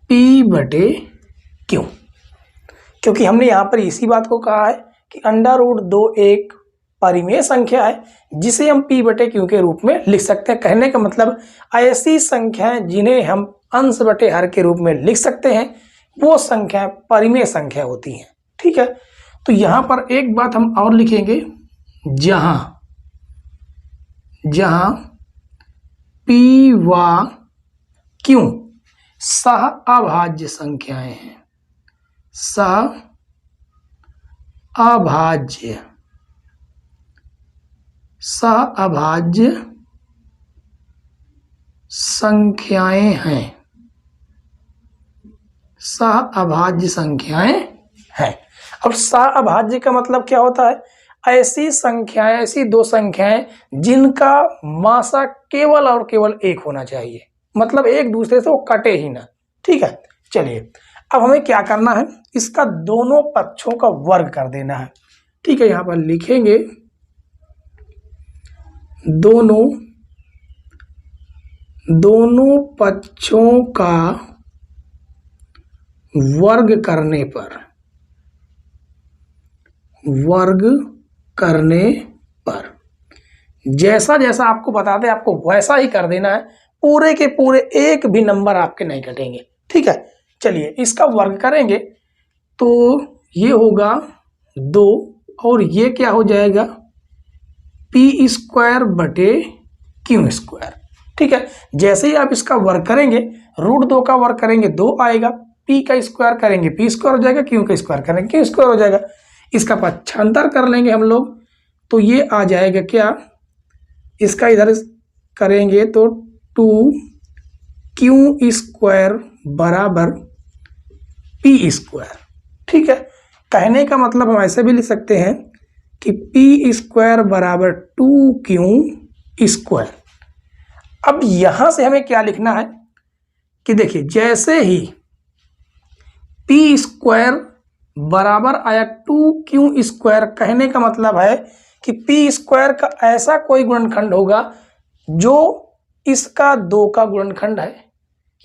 P/Q, क्योंकि हमने यहां पर इसी बात को कहा है कि √2 एक परिमेय संख्या है जिसे हम P/Q के रूप में लिख सकते हैं। कहने का मतलब ऐसी संख्याएं जिन्हें हम अंश बटे हर के रूप में लिख सकते हैं, वो संख्याएं परिमेय संख्या होती हैं। ठीक है, तो यहां पर एक बात हम और लिखेंगे, जहां P व Q सह अभाज्य संख्याएं हैं, सह अभाज्य संख्याएं हैं, सह अभाज्य संख्याएं हैं। अब सह अभाज्य का मतलब क्या होता है, ऐसी संख्याएं, ऐसी दो संख्याएं जिनका मासा केवल और केवल एक होना चाहिए, मतलब एक दूसरे से वो कटे ही ना। ठीक है, चलिए अब हमें क्या करना है, इसका दोनों पक्षों का वर्ग कर देना है। ठीक है, यहां पर लिखेंगे दोनों पक्षों का वर्ग करने पर जैसा जैसा आपको बताते आपको वैसा ही कर देना है, पूरे के पूरे एक भी नंबर आपके नहीं कटेंगे। ठीक है, चलिए इसका वर्ग करेंगे तो ये होगा 2 और ये क्या हो जाएगा P²/Q²। ठीक है, जैसे ही आप इसका वर्ग करेंगे, √2 का वर्ग करेंगे 2 आएगा, P का स्क्वायर करेंगे P² हो जाएगा, Q का स्क्वायर करेंगे Q² हो जाएगा। इसका पक्षांतर कर लेंगे हम लोग तो ये आ जाएगा क्या, इसका इधर करेंगे तो 2Q² बराबर P²। ठीक है, कहने का मतलब हम ऐसे भी लिख सकते हैं कि P² बराबर 2Q²। अब यहां से हमें क्या लिखना है कि देखिए जैसे ही पी स्क्वायर बराबर आया 2q स्क्वायर, कहने का मतलब है कि पी स्क्वायर का ऐसा कोई गुणनखंड होगा जो इसका 2 का गुणनखंड है।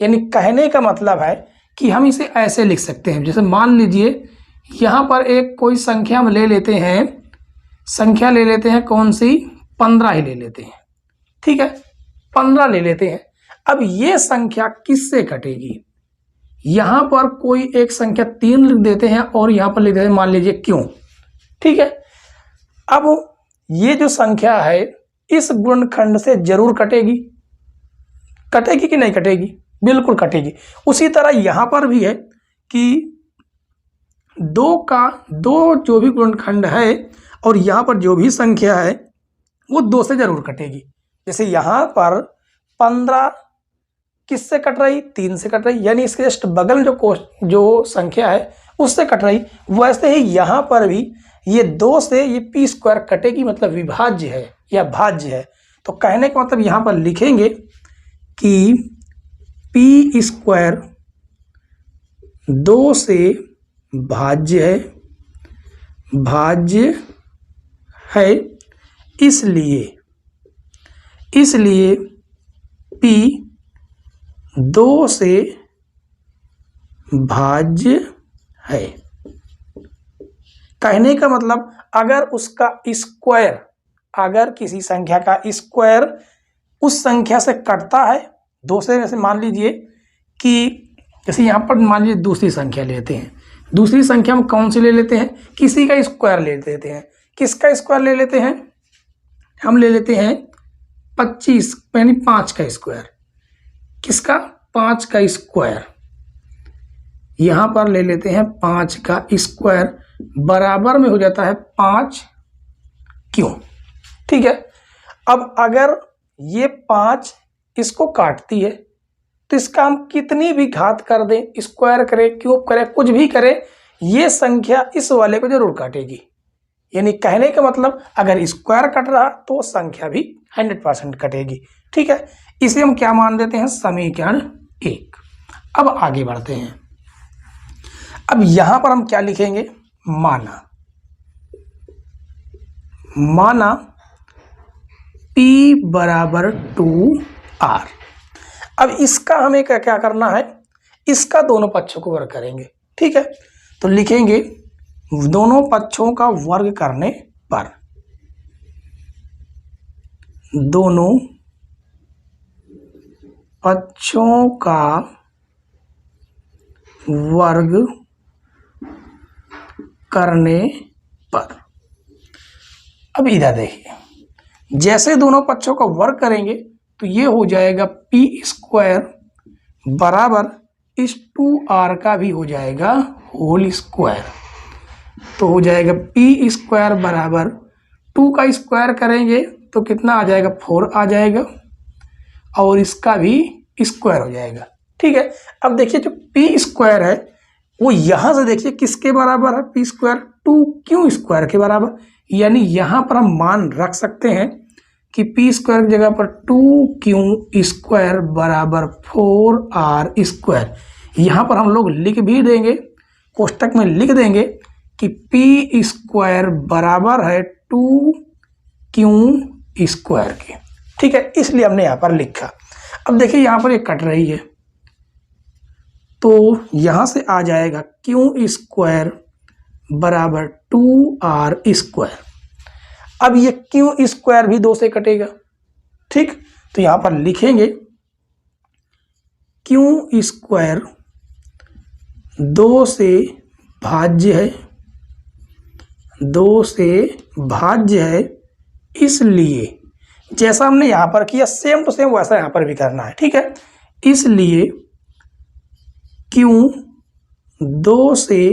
यानी कहने का मतलब है कि हम इसे ऐसे लिख सकते हैं, जैसे मान लीजिए यहाँ पर एक कोई संख्या हम ले लेते हैं, संख्या ले लेते हैं कौन सी, 15 ही ले लेते हैं, ठीक है 15 ले लेते हैं। अब ये संख्या किससे कटेगी, यहाँ पर कोई एक संख्या 3 लिख देते हैं और यहाँ पर लिख देते हैं मान लीजिए क्यों, ठीक है। अब ये जो संख्या है इस गुणनखंड से जरूर कटेगी, कटेगी कि नहीं कटेगी, बिल्कुल कटेगी। उसी तरह यहाँ पर भी है कि 2 जो भी गुणनखंड है और यहाँ पर जो भी संख्या है वो 2 से जरूर कटेगी। जैसे यहाँ पर 15 किससे कट रही, 3 से कट रही, यानी इसके जस्ट बगल में जो संख्या है उससे कट रही। वैसे ही यहाँ पर भी ये 2 से ये पी स्क्वायर कटेगी, मतलब विभाज्य है या भाज्य है। तो कहने का मतलब यहाँ पर लिखेंगे कि पी स्क्वायर 2 से भाज्य है, इसलिए पी 2 से भाज्य है। कहने का मतलब अगर उसका स्क्वायर, अगर किसी संख्या का स्क्वायर उस संख्या से कटता है 2 से, जैसे मान लीजिए कि जैसे यहाँ पर मान लीजिए दूसरी संख्या लेते हैं, दूसरी संख्या हम कौन सी ले लेते हैं, किसी का स्क्वायर ले लेते हैं। किसका स्क्वायर ले लेते हैं, हम ले लेते हैं 25 यानी 5 का स्क्वायर। किसका, 5 का स्क्वायर। यहाँ पर ले लेते हैं 5 का स्क्वायर बराबर में हो जाता है 5 क्यों, ठीक है। अब अगर ये 5 इसको काटती है तो इसका हम कितनी भी घात कर दें, स्क्वायर करें, क्यूब करें, कुछ भी करें, ये संख्या इस वाले को जरूर काटेगी। यानी कहने का मतलब अगर स्क्वायर कट रहा तो संख्या भी 100% कटेगी, ठीक है। इसे हम क्या मान देते हैं, समीकरण 1। अब आगे बढ़ते हैं। अब यहां पर हम क्या लिखेंगे, माना P बराबर 2R। अब इसका हमें क्या करना है, इसका दोनों पक्षों को वर्ग करेंगे, ठीक है। तो लिखेंगे दोनों पक्षों का वर्ग करने पर, दोनों पक्षों का वर्ग करने पर। अब इधर देखिए, जैसे दोनों पक्षों का वर्ग करेंगे तो ये हो जाएगा पी स्क्वायर बराबर इस 2R का भी हो जाएगा होल स्क्वायर। तो हो जाएगा पी स्क्वायर बराबर 2 का स्क्वायर करेंगे तो कितना आ जाएगा, 4 आ जाएगा, और इसका भी स्क्वायर हो जाएगा, ठीक है। अब देखिए जो पी स्क्वायर है वो यहां से देखिए किसके बराबर है, पी स्क्वायर 2q स्क्वायर के बराबर। यानी यहां पर हम मान रख सकते हैं कि पी स्क्वायर की जगह पर 2q स्क्वायर बराबर 4R स्क्वायर। यहां पर हम लोग लिख भी देंगे, कोष्टक में लिख देंगे कि पी स्क्वायर बराबर है 2q स्क्वायर के, ठीक है। इसलिए हमने यहां पर लिखा। अब देखिए यहां पर एक कट रही है तो यहां से आ जाएगा q स्क्वायर बराबर 2R स्क्वायर। अब ये q स्क्वायर भी 2 से कटेगा, ठीक। तो यहां पर लिखेंगे q स्क्वायर 2 से भाज्य है, 2 से भाज्य है, इसलिए जैसा हमने यहां पर किया सेम टू सेम वैसा यहां पर भी करना है, ठीक है। इसलिए q 2 से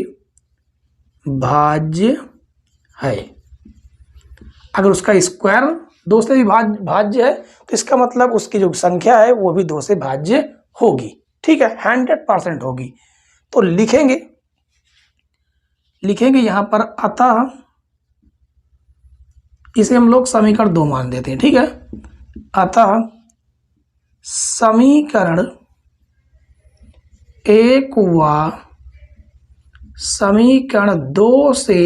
भाज्य है। अगर उसका स्क्वायर 2 से भी भाज्य है तो इसका मतलब उसकी जो संख्या है वो भी 2 से भाज्य होगी, ठीक है, 100% होगी। तो लिखेंगे यहां पर अतः, इसे हम लोग समीकरण 2 मान देते हैं, ठीक है। अतः समीकरण एक व समीकरण दो से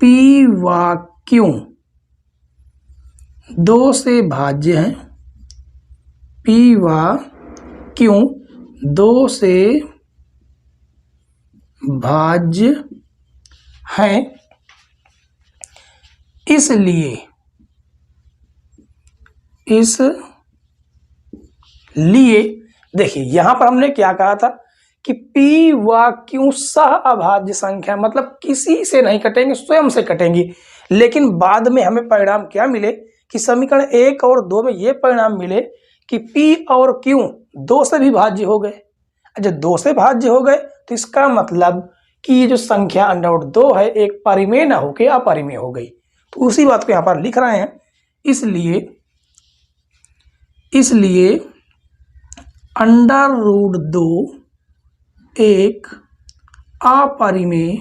P व Q दो से भाज्य हैं, P व Q दो से भाज्य हैं, इसलिए देखिए यहां पर हमने क्या कहा था कि P व Q सह अभाज्य संख्या, मतलब किसी से नहीं कटेंगे, स्वयं से कटेंगी। लेकिन बाद में हमें परिणाम क्या मिले कि समीकरण 1 और 2 में ये परिणाम मिले कि P और Q दो से भी भाज्य हो गए। जब दो से भाज्य हो गए तो इसका मतलब कि ये जो संख्या √2 है एक परिमेय न होकर अपरिमेय हो गई। तो उसी बात को यहां पर लिख रहे हैं। इसलिए √2 एक अपरिमेय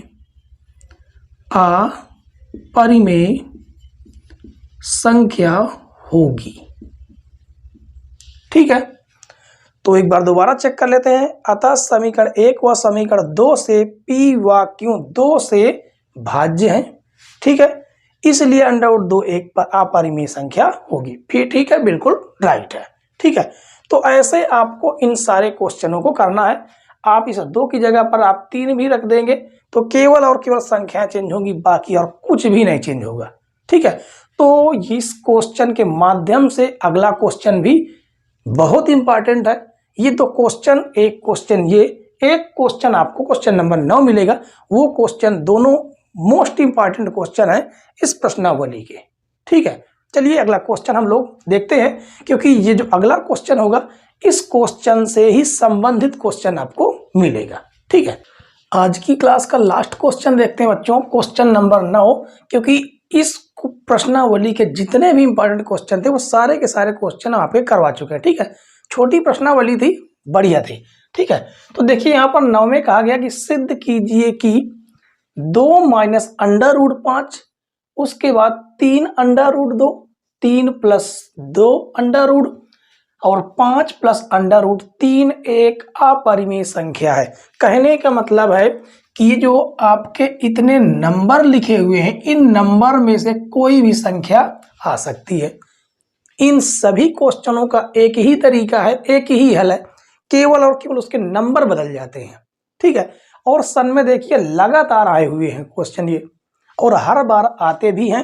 संख्या होगी। ठीक है, तो एक बार दोबारा चेक कर लेते हैं। अतः समीकरण 1 व समीकरण 2 से P व Q दो से भाज्य हैं। ठीक है, इसलिए √2 एक अपरिमेय संख्या होगी। फिर ठीक है, बिल्कुल राइट है। ठीक है, तो ऐसे आपको इन सारे क्वेश्चनों को करना है। आप इस 2 की जगह पर आप 3 भी रख देंगे तो केवल और केवल संख्याएं चेंज होंगी, बाकी और कुछ भी नहीं चेंज होगा। ठीक है, तो इस क्वेश्चन के माध्यम से अगला क्वेश्चन भी बहुत इंपॉर्टेंट है। ये तो क्वेश्चन एक क्वेश्चन आपको क्वेश्चन नंबर 9 मिलेगा। वो क्वेश्चन दोनों मोस्ट इंपॉर्टेंट क्वेश्चन है इस प्रश्नावली के। ठीक है, चलिए अगला क्वेश्चन हम लोग देखते हैं, क्योंकि ये जो अगला क्वेश्चन होगा इस क्वेश्चन से ही संबंधित क्वेश्चन आपको मिलेगा। ठीक है, आज की क्लास का लास्ट क्वेश्चन देखते हैं बच्चों, क्वेश्चन नंबर 9, क्योंकि इस प्रश्नावली के जितने भी इंपॉर्टेंट क्वेश्चन थे वो सारे के सारे क्वेश्चन आपके करवा चुके हैं। ठीक है, छोटी प्रश्नावली थी, बढ़िया थी। ठीक है, तो देखिए यहाँ पर 9 में कहा गया कि सिद्ध कीजिए कि 2 माइनस √5, उसके बाद 3 √2, 3 प्लस 2 √ और 5 प्लस √3 एक अपरिमेय संख्या है। कहने का मतलब है कि जो आपके इतने नंबर लिखे हुए हैं, इन नंबर में से कोई भी संख्या आ सकती है। इन सभी क्वेश्चनों का एक ही तरीका है, एक ही हल है, केवल और केवल उसके नंबर बदल जाते हैं। ठीक है, और सन में देखिए लगातार आए हुए हैं क्वेश्चन ये, और हर बार आते भी हैं।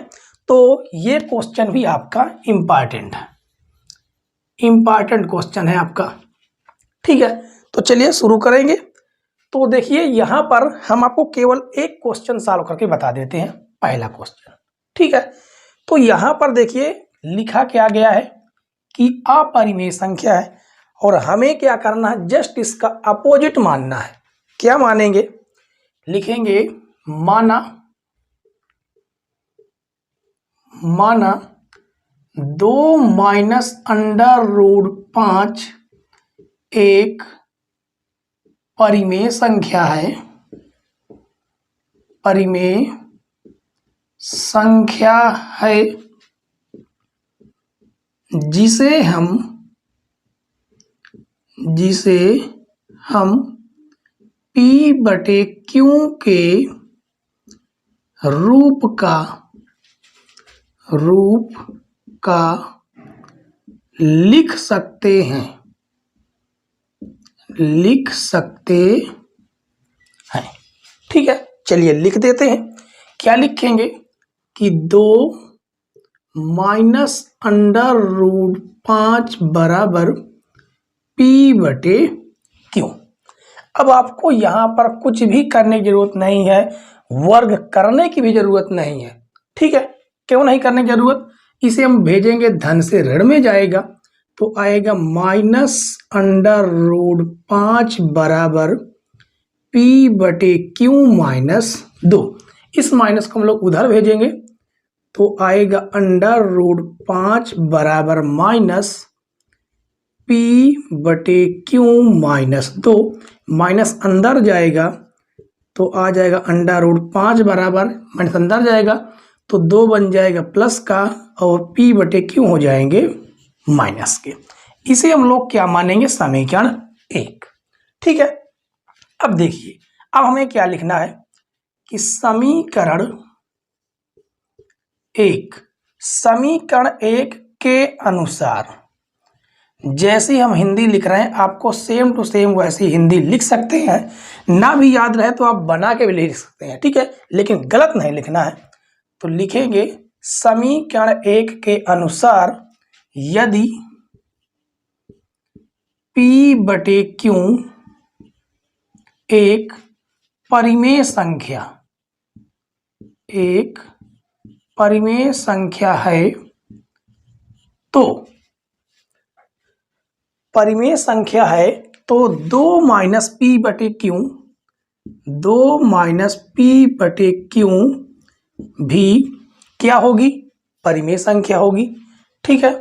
तो ये क्वेश्चन भी आपका इंपॉर्टेंट क्वेश्चन है आपका। ठीक है, तो चलिए शुरू करेंगे। तो देखिए यहाँ पर हम आपको केवल एक क्वेश्चन सॉल्व करके बता देते हैं, पहला क्वेश्चन। ठीक है, तो यहाँ पर देखिए लिखा क्या गया है कि अपरिमेय संख्या है और हमें क्या करना है, जस्ट इसका अपोजिट मानना है। क्या मानेंगे, लिखेंगे माना 2 माइनस √5 एक परिमेय संख्या है, जिसे हम P/Q के रूप का लिख सकते हैं। ठीक है, चलिए लिख देते हैं। क्या लिखेंगे कि 2 माइनस √5 बराबर P/Q। अब आपको यहां पर कुछ भी करने की जरूरत नहीं है, वर्ग करने की भी जरूरत नहीं है। ठीक है, क्यों नहीं करने की जरूरत, इसे हम भेजेंगे धन से ऋण में जाएगा तो आएगा माइनस √5 बराबर P/Q -2। इस माइनस को हम लोग उधर भेजेंगे तो आएगा √5 बराबर माइनस P/Q -2। माइनस अंदर जाएगा तो आ जाएगा √5 बराबर, माइनस अंदर जाएगा तो 2 बन जाएगा प्लस का, और P/Q हो जाएंगे माइनस के। इसे हम लोग क्या मानेंगे, समीकरण 1। ठीक है, अब देखिए, अब हमें क्या लिखना है कि समीकरण 1 के अनुसार, जैसे हम हिंदी लिख रहे हैं आपको सेम टू सेम वैसी हिंदी लिख सकते हैं, ना भी याद रहे तो आप बना के भी लिख सकते हैं। ठीक है, लेकिन गलत नहीं लिखना है। तो लिखेंगे समीकरण 1 के अनुसार यदि P/Q एक परिमेय संख्या है, तो परिमेय संख्या है तो 2 P/Q भी क्या होगी, परिमेय संख्या होगी। ठीक है,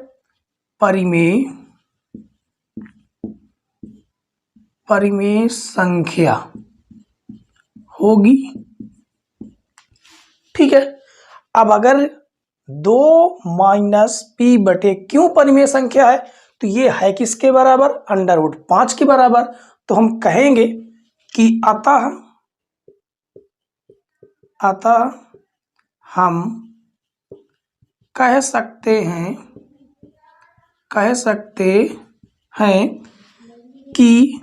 परिमेय संख्या होगी। ठीक है, अब अगर 2 P/Q परिमेय संख्या है तो ये है किसके बराबर, √5 के बराबर। तो हम कहेंगे कि अतः हम कह सकते हैं कि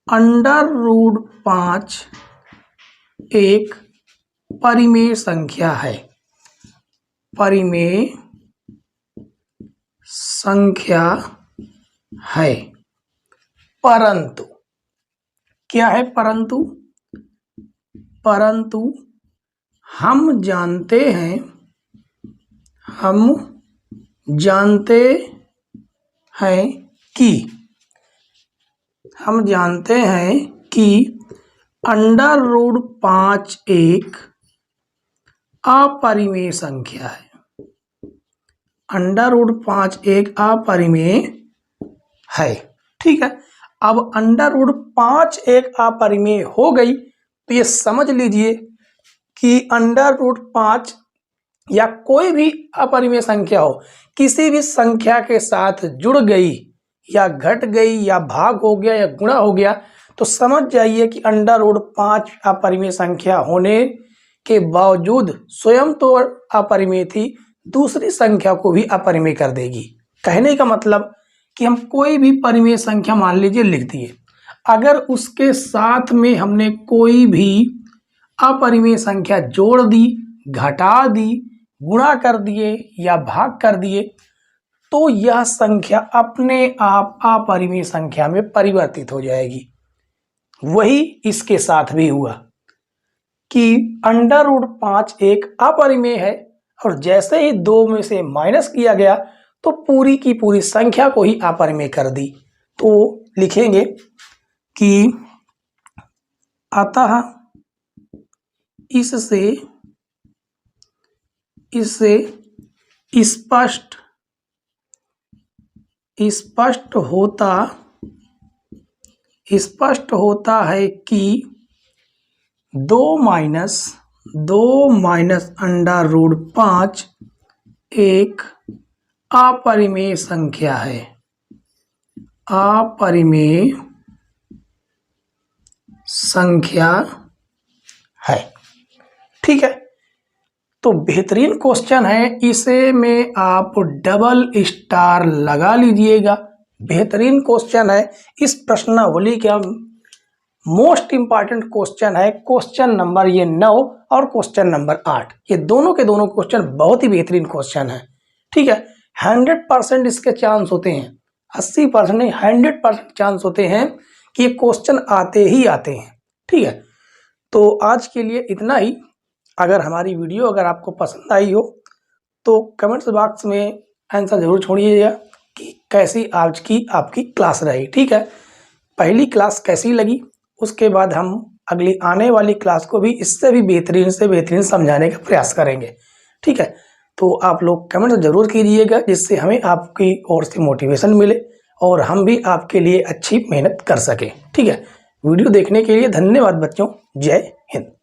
√5 एक परिमेय संख्या है, परंतु क्या है, परंतु हम जानते हैं कि √5 एक अपरिमेय संख्या है। √5 एक अपरिमेय है। ठीक है, अब √5 एक अपरिमेय हो गई तो ये समझ लीजिए कि √5 या कोई भी अपरिमेय संख्या हो, किसी भी संख्या के साथ जुड़ गई या घट गई या भाग हो गया या गुणा हो गया, तो समझ जाइए कि √5 अपरिमेय संख्या होने के बावजूद स्वयं तो अपरिमेय थी, दूसरी संख्या को भी अपरिमेय कर देगी। कहने का मतलब कि हम कोई भी परिमेय संख्या मान लीजिए लिख दिए, अगर उसके साथ में हमने कोई भी अपरिमेय संख्या जोड़ दी, घटा दी, गुणा कर दिए या भाग कर दिए, तो यह संख्या अपने आप अपरिमेय संख्या में परिवर्तित हो जाएगी। वही इसके साथ भी हुआ कि √5 एक अपरिमेय है और जैसे ही 2 में से माइनस किया गया तो पूरी की पूरी संख्या को ही अपरिमेय कर दी। तो लिखेंगे कि अतः इससे स्पष्ट होता है कि 2 √5 एक अपरिमेय संख्या है, ठीक है, तो बेहतरीन क्वेश्चन है, इसे में आप डबल स्टार लगा लीजिएगा। बेहतरीन क्वेश्चन है, इस प्रश्नावली का मोस्ट इंपॉर्टेंट क्वेश्चन है क्वेश्चन नंबर ये 9 और क्वेश्चन नंबर 8। ये दोनों के दोनों क्वेश्चन बहुत ही बेहतरीन क्वेश्चन है। ठीक है, 100% इसके चांस होते हैं, 80% नहीं 100% चांस होते हैं कि ये क्वेश्चन आते ही आते हैं। ठीक है, तो आज के लिए इतना ही। अगर हमारी वीडियो अगर आपको पसंद आई हो तो कमेंट्स बॉक्स में आंसर जरूर छोड़िएगा कि कैसी आज की आपकी क्लास रही। ठीक है, पहली क्लास कैसी लगी, उसके बाद हम अगली आने वाली क्लास को भी इससे भी बेहतरीन से बेहतरीन समझाने का प्रयास करेंगे। ठीक है, तो आप लोग कमेंट जरूर कीजिएगा जिससे हमें आपकी ओर से मोटिवेशन मिले और हम भी आपके लिए अच्छी मेहनत कर सकें। ठीक है, वीडियो देखने के लिए धन्यवाद बच्चों। जय हिंद।